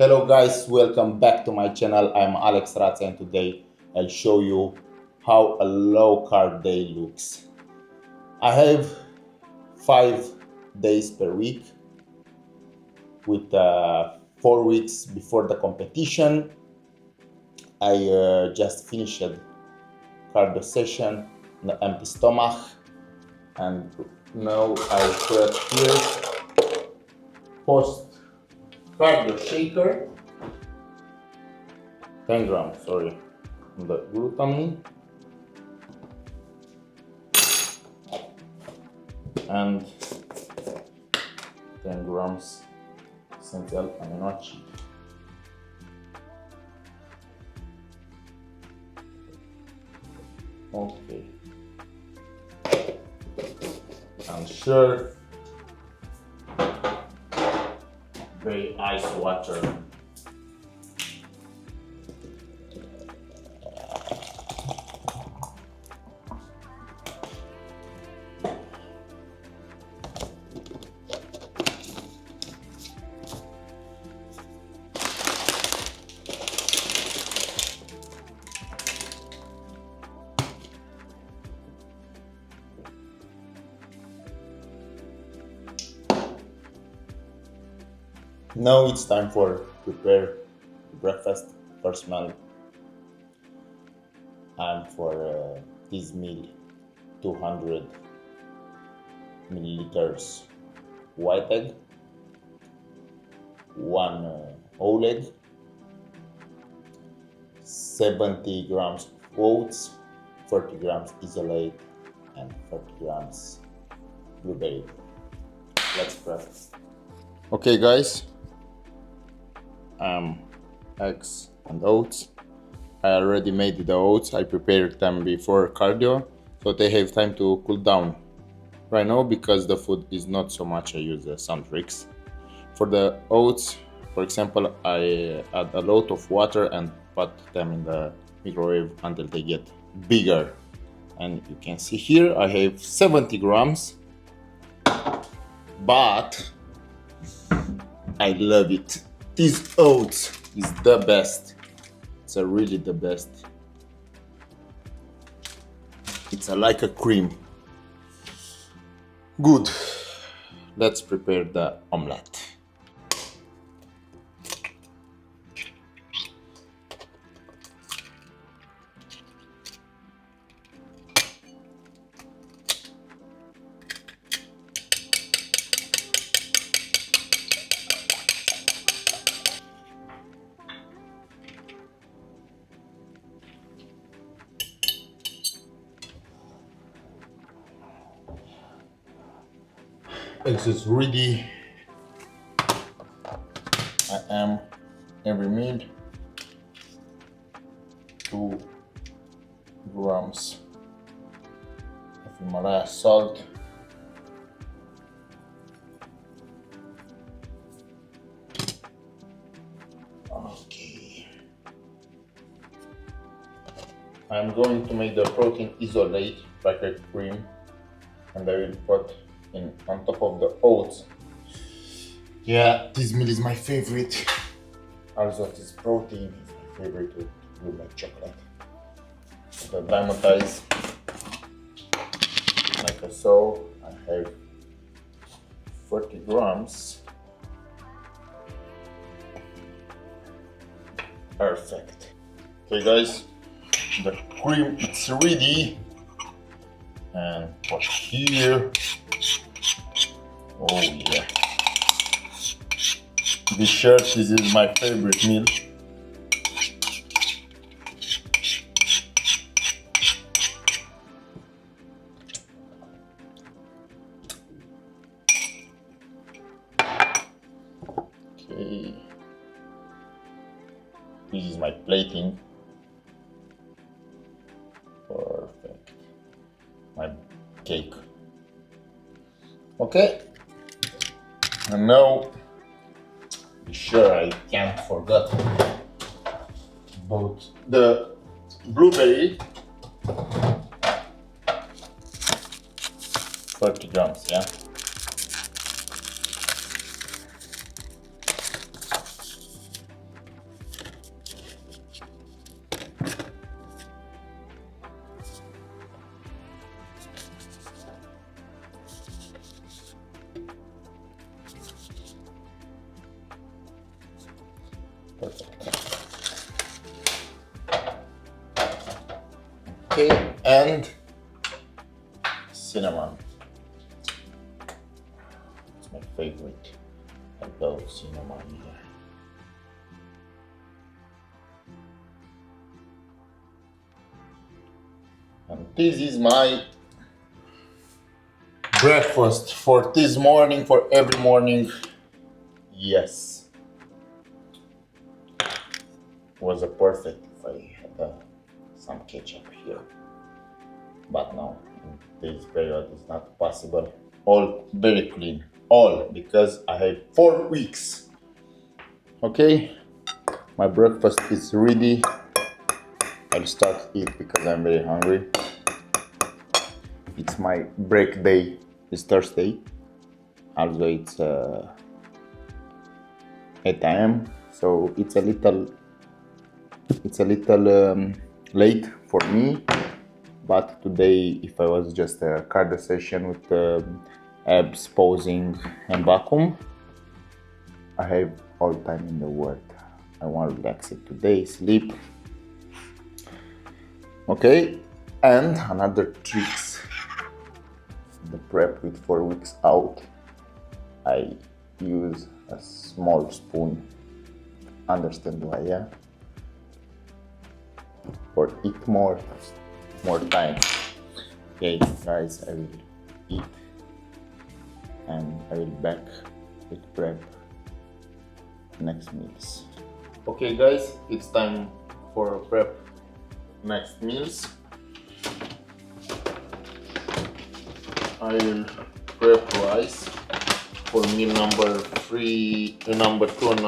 Hello guys, welcome back to my channel. I'm Alex Ratza and today I'll show you how a low carb day looks. I have 5 days per week with 4 weeks before the competition. I just finished cardio session on an empty stomach and now I put here post cardio shaker, 10 grams, sorry, on the glutamine, and 10 grams essential amino acid. Okay, and sure, very ice water. Now it's time for prepare breakfast. First meal, and for this meal, 200 milliliters white egg, one whole egg, 70 grams oats, 40 grams isolate, and 40 grams blueberry. Let's prep. Okay, guys. Eggs and oats. I already made the oats. I prepared them before cardio, so they have time to cool down. Right now, because the food is not so much, I use some tricks. For the oats, for example, I add a lot of water and put them in the microwave until they get bigger. And you can see here I have 70 grams, but I love it. This oats is the best. It's really the best. It's like a cream. Good. Let's prepare the omelette. Eggs is ready. I am every meal 2 grams of Himalaya salt, okay. I'm going to make the protein isolate like a cream, and I will put in on top of the oats. Yeah, this meal is my favorite. Also, this protein is my favorite with like chocolate. The diamatize, like I saw, I have 40 grams. Perfect. Okay, guys, the cream is ready, and put here. Oh yeah. Be sure this is my favorite meal. Okay. This is my plating. Perfect. My cake. Okay. And now, be sure I can't forget about the blueberry. 30 grams, yeah. Perfect. Okay, and cinnamon. It's my favorite. I love cinnamon here. And this is my breakfast for this morning, for every morning. Yes. Was a perfect if I had some ketchup here. But no, in this period it's not possible. All very clean. All because I have 4 weeks. Okay, my breakfast is ready. I'll start eat because I'm very hungry. It's my break day. It's Thursday. Also it's 8 a.m. So it's a little late for me. But today, if I was just a cardio session with abs, posing and vacuum, I have all time in the world. I want to relax it today, sleep. Okay, and another tricks. The prep with 4 weeks out, I use a small spoon. Understand why, yeah? Or eat more time. Okay, guys, I will eat and I will back with prep next meals. Okay, guys, it's time for prep next meals. I will prep rice for meal number 3, number 2, and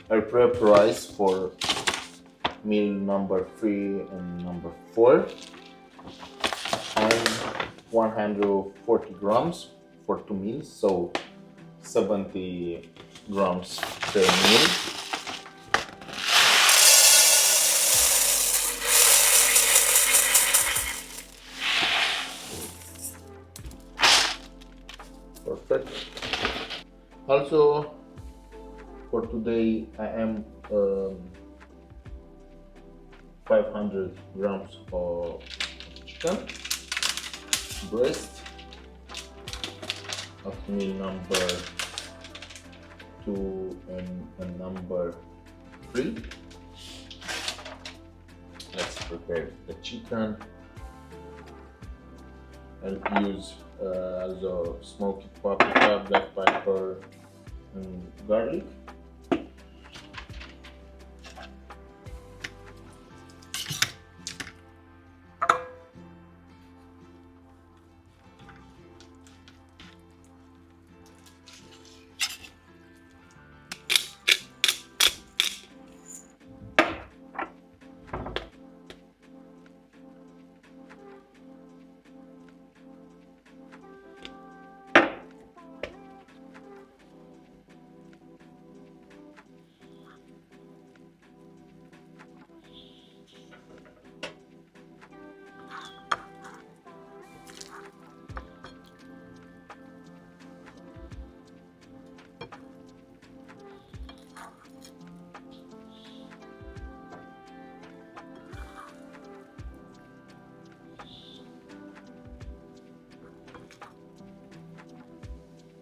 I prep rice for meal number 3 and number 4, and 140 grams for 2 meals, so 70 grams per meal. Perfect. Also, for today I am 500 grams of chicken breast of meal number 2 and number 3. Let's prepare the chicken. I'll use also smoked paprika, black pepper and garlic.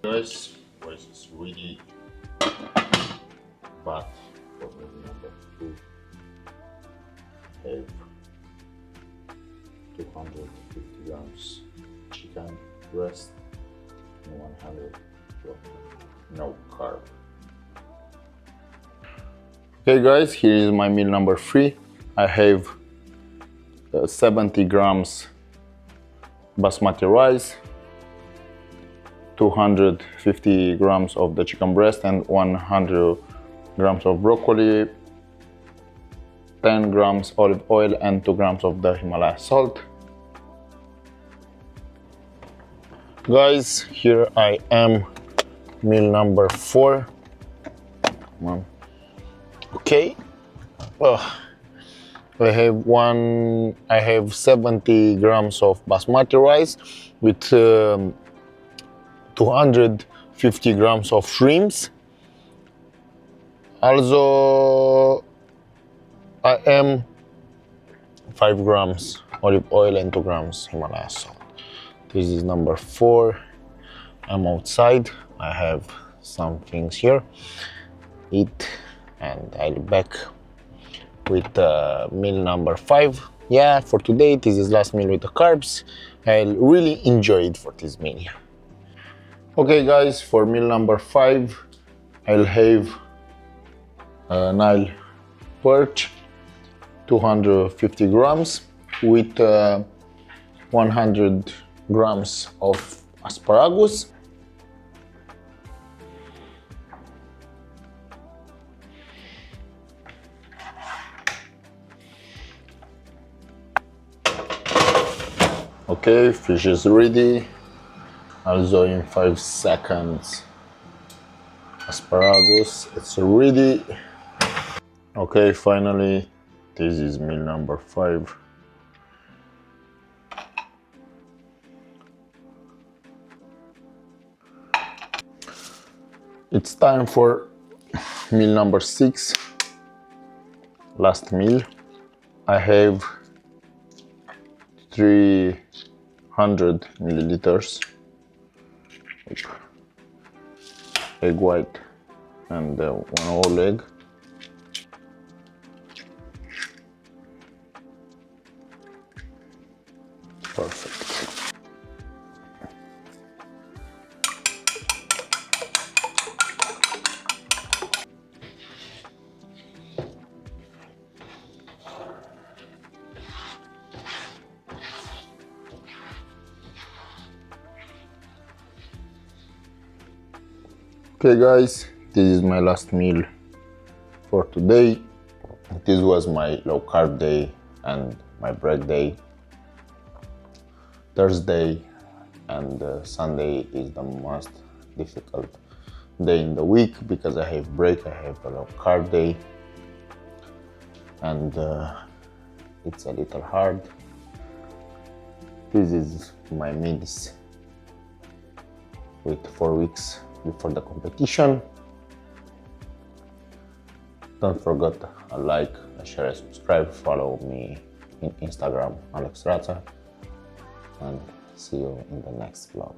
Guys, rice is really but for meal number 2 I have 250 grams chicken breast and 100 no carb. Okay guys, here is my meal number 3. I have 70 grams basmati rice, 250 grams of the chicken breast and 100 grams of broccoli, 10 grams olive oil and 2 grams of the Himalaya salt. Guys, here I am, meal number 4. Okay. I have 70 grams of basmati rice with 250 grams of shrimps Also, I am 5 grams olive oil and 2 grams Himalaya salt. This is number 4. I'm outside. I have some things here. Eat, and I'll be back with meal number 5. Yeah, for today this is last meal with the carbs. I'll really enjoy it for this meal. Okay guys, for meal number 5 I'll have Nile perch, 250 grams with 100 grams of asparagus. Okay, fish is ready. Also in 5 seconds. Asparagus, it's ready. Okay, finally, this is meal number 5. It's time for meal number 6, last meal. I have 300 milliliters egg white and 1 whole egg. Perfect. Okay guys, this is my last meal for today. This was my low carb day and my break day. Thursday and Sunday is the most difficult day in the week because I have break, I have a low carb day, and it's a little hard. This is my meals with 4 weeks before the competition. Don't forget a like, a share, a subscribe, follow me in Instagram, Alex Rata, and see you in the next vlog.